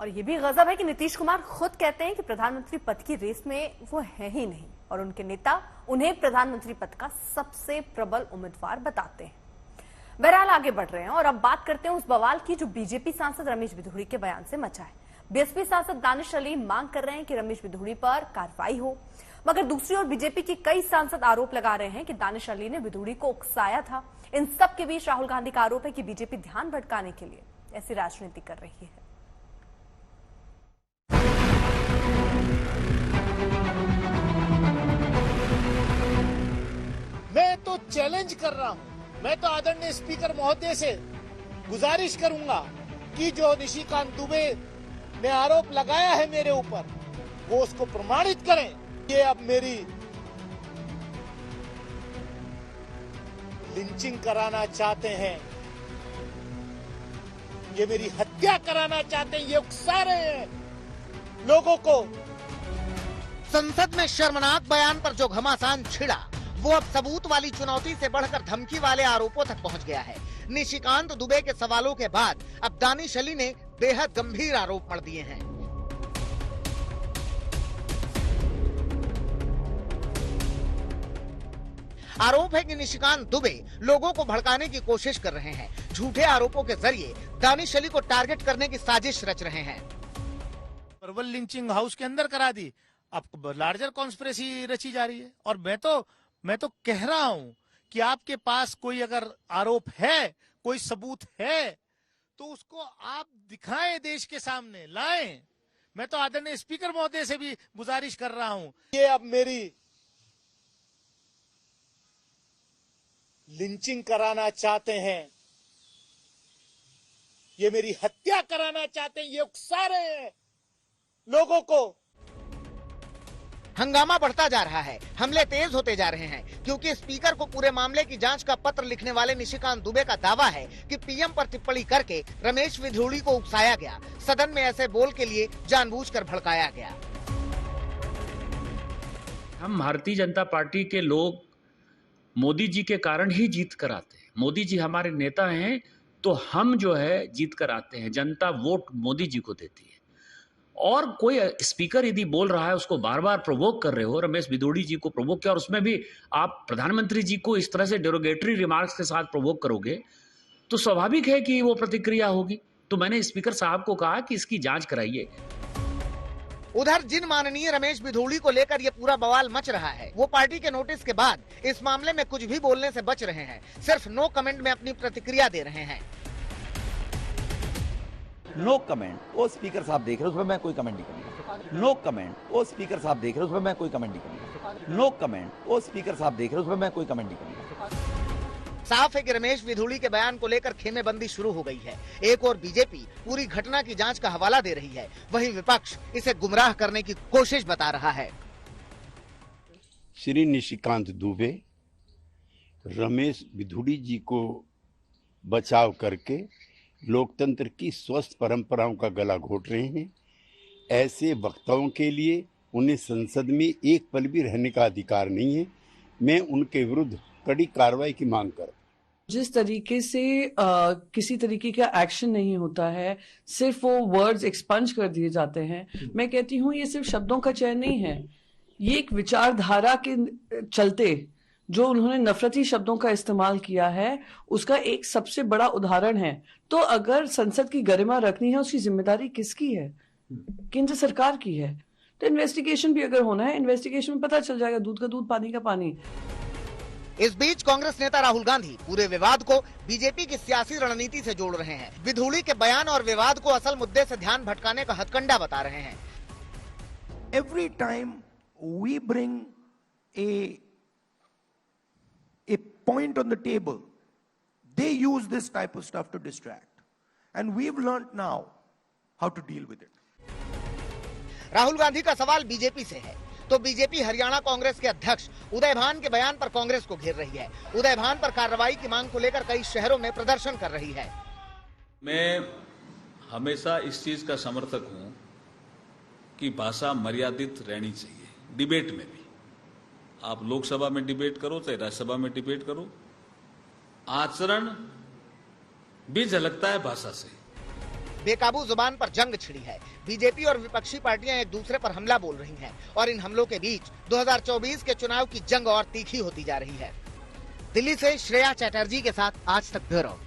और ये भी गजब है कि नीतीश कुमार खुद कहते हैं कि प्रधानमंत्री पद की रेस में वो है ही नहीं और उनके नेता उन्हें प्रधानमंत्री पद का सबसे प्रबल उम्मीदवार बताते हैं। बहरहाल आगे बढ़ रहे हैं और अब बात करते हैं उस बवाल की जो बीजेपी सांसद रमेश बिधूड़ी के बयान से मचा है। बीएसपी सांसद दानिश अली मांग कर रहे हैं कि रमेश बिधूड़ी पर कार्रवाई हो, मगर दूसरी ओर बीजेपी के कई सांसद आरोप लगा रहे हैं कि दानिश अली ने बिधूड़ी को उकसाया था। इन सब के बीच राहुल गांधी का आरोप है कि बीजेपी ध्यान भटकाने के लिए ऐसी राजनीति कर रही है। मैं तो चैलेंज कर रहा हूं, मैं तो आदरणीय स्पीकर महोदय से गुजारिश करूंगा कि जो निशिकांत दुबे ने आरोप लगाया है मेरे ऊपर, वो उसको प्रमाणित करें। ये अब मेरी लिंचिंग कराना चाहते हैं, ये मेरी हत्या कराना चाहते हैं, ये उकसा रहे हैं लोगों को। संसद में शर्मनाक बयान पर जो घमासान छिड़ा वो अब सबूत वाली चुनौती से बढ़कर धमकी वाले आरोपों तक पहुंच गया है। निशिकांत दुबे के सवालों के बाद अब दानिश अली ने बेहद गंभीर आरोप मढ़ दिए हैं। आरोप है कि निशिकांत दुबे लोगों को भड़काने की कोशिश कर रहे हैं। झूठे आरोपों के जरिए दानिश अली को टारगेट करने की साजिश रच रहे हैं। प्रबल लिंचिंग हाउस के अंदर करा दी, अब लार्जर कॉन्स्पिरेसी रची जा रही है। और मैं तो कह रहा हूं कि आपके पास कोई अगर आरोप है, कोई सबूत है, तो उसको आप दिखाएं, देश के सामने लाएं। मैं तो आदरणीय स्पीकर महोदय से भी गुजारिश कर रहा हूं, ये अब मेरी लिंचिंग कराना चाहते हैं, ये मेरी हत्या कराना चाहते हैं, ये उकसा रहे हैं लोगों को। हंगामा बढ़ता जा रहा है, हमले तेज होते जा रहे हैं, क्योंकि स्पीकर को पूरे मामले की जांच का पत्र लिखने वाले निशिकांत दुबे का दावा है कि पीएम पर टिप्पणी करके रमेश बिधूड़ी को उकसाया गया, सदन में ऐसे बोल के लिए जानबूझकर भड़काया गया। हम भारतीय जनता पार्टी के लोग मोदी जी के कारण ही जीत कर आते हैं। मोदी जी हमारे नेता हैं, तो हम जो है जीत कर आते हैं। जनता वोट मोदी जी को देती है। और कोई स्पीकर यदि बोल रहा है, उसको बार बार प्रोवोक कर रहे हो, रमेश बिधूड़ी जी को प्रोवोक किया और उसमें भी आप प्रधानमंत्री जी को इस तरह से डेरोगेटरी रिमार्क्स के साथ प्रोवोक करोगे, तो स्वाभाविक है कि वो प्रतिक्रिया होगी। तो मैंने स्पीकर साहब को कहा कि इसकी जांच कराइए। उधर जिन माननीय रमेश बिधूड़ी को लेकर ये पूरा बवाल मच रहा है, वो पार्टी के नोटिस के बाद इस मामले में कुछ भी बोलने से बच रहे हैं, सिर्फ नो कमेंट में अपनी प्रतिक्रिया दे रहे हैं। No comment. वो स्पीकर साहब देख रहे हैं, उसमें मैं कोई कमेंट नहीं करूंगा। No comment. वो स्पीकर साहब देख रहे हैं, उसमें मैं कोई कमेंट नहीं करूंगा। No comment. वो स्पीकर साहब देख रहे हैं, उसमें मैं कोई कमेंट नहीं करूंगा। साफ है कि रमेश बिधूड़ी के बयान को लेकर खेमेबंदी शुरू हो गई है। एक और बीजेपी पूरी घटना की जांच का हवाला दे रही है, वहीं विपक्ष इसे गुमराह करने की कोशिश बता रहा है। श्री निशिकांत दुबे रमेश बिधूड़ी जी को बचाव करके लोकतंत्र की स्वस्थ परंपराओं का गला घोट रहे हैं। ऐसे वक्ताओं के लिए उन्हें संसद में एक पल भी रहने का अधिकार नहीं है। मैं उनके विरुद्ध कड़ी कार्रवाई की मांग कर। जिस तरीके से किसी तरीके का एक्शन नहीं होता है, सिर्फ वो वर्ड्स एक्सपंज कर दिए जाते हैं। मैं कहती हूँ ये सिर्फ शब्दों का चयन नहीं है, ये एक विचारधारा के चलते जो उन्होंने नफरती शब्दों का इस्तेमाल किया है, उसका एक सबसे बड़ा उदाहरण है। तो अगर संसद की गरिमा रखनी है, उसकी जिम्मेदारी किसकी है? केंद्र सरकार की है। तो इन्वेस्टिगेशन भी अगर होना है, इन्वेस्टिगेशन में पता चल जाएगा, दूध का दूध पानी का पानी। इस बीच कांग्रेस नेता राहुल गांधी पूरे विवाद को बीजेपी की सियासी रणनीति से जोड़ रहे हैं। बिधूड़ी के बयान और विवाद को असल मुद्दे से ध्यान भटकाने का हथकंडा बता रहे हैं। Every time we bring a point on the table, they use this type of stuff to distract, and we've learned now how to deal with it. Rahul Gandhi का सवाल बीजेपी से है, तो बीजेपी हरियाणा कांग्रेस के अध्यक्ष उदय भान के बयान पर कांग्रेस को घेर रही है। उदय भान पर कार्रवाई की मांग को लेकर कई शहरों में प्रदर्शन कर रही है। मैं हमेशा इस चीज का समर्थक हूं कि भाषा मर्यादित रहनी चाहिए, डिबेट में भी। आप लोकसभा में डिबेट करो चाहे राज्यसभा में डिबेट करो, आचरण भी झलकता है भाषा से। बेकाबू जुबान पर जंग छिड़ी है। बीजेपी और विपक्षी पार्टियां एक दूसरे पर हमला बोल रही हैं और इन हमलों के बीच 2024 के चुनाव की जंग और तीखी होती जा रही है। दिल्ली से श्रेया चैटर्जी के साथ आज तक ब्यूरो।